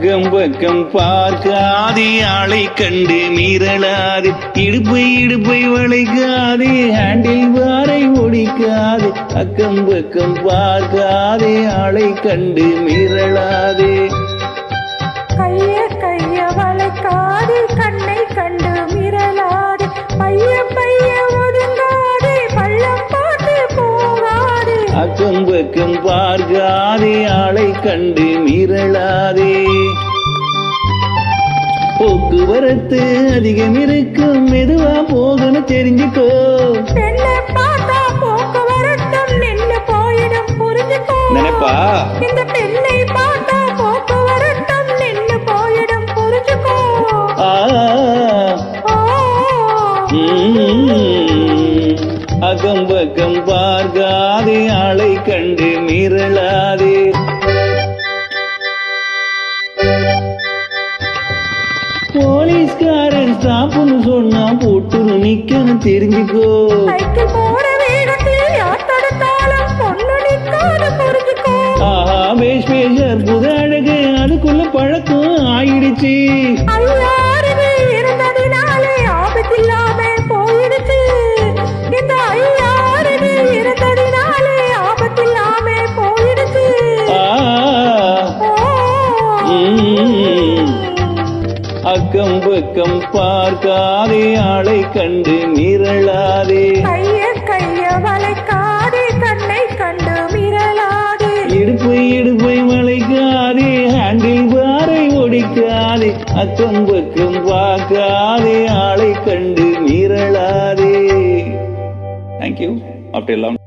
அக்கம் பக்கம் பார்க்காதே, ஆளை கண்டு மீறலாது, இடுப்பை வளைக்காதே, ஹேண்டில் பாரை ஒடிக்காது. அக்கம் பக்கம் பார்க்காதே, ஆளை கண்டு மீறலாதே. கைய வளைக்காதே, கண்ணை கண்டு மிரளாதே, பைய ஒதுங்காதே, பள்ளம் பார்த்து போகாதே. அக்கம் பக்கம் பார்க்காதே, ஆளை கண்டு மீறலாதே. போக்குவரத்து அதிகம் இருக்கும், மெதுவா போகணும் தெரிஞ்சுக்கோ. பெண்ணை பார்த்தா போக்குவரத்தும் நின்னு போயிடும் புரிஞ்சுக்கோ. நினைப்பா இந்த பெண்ணை பார்த்தா போக்குவரத்தும் நின்னு போயிடும் புரிஞ்சுக்கோ. அக்கம் பக்கம் பார்க்காதே, ஆளை கண்டு மீறலாதே. போலீஸ்காரன் ஸ்டாப்னு சொன்னா போட்டுரு நிக்கணும் தெரிஞ்சுக்கோ. சைக்கிள் போற வேகத்தில் யார் தடுத்தாலும் பொண்ணு நிக்காது புரிஞ்சுக்கோ. பேஷர் புது அழகு அதுக்குள்ள பழக்கம் ஆயிடுச்சு. ஐயாறு இருந்ததினாலே ஆபத்தில்லாம போயிடுச்சு. இந்த ஐயாறு இருந்ததினாலே ஆபத்தில்லாம போயிடுச்சு. அக்கம் பக்கம் பார்க்காதே, ஆளை கண்டு மீறலாதே. கைய வளைக்காதே, கண்ணை கண்டு மிரளாதே. இடுப்பை வளைக்காதே, ஹேண்டில் பாரை ஒடிக்காதே. அக்கம் பக்கம் பார்க்காதே, ஆளை கண்டு மீறலாதே. தேங்க்யூ. After long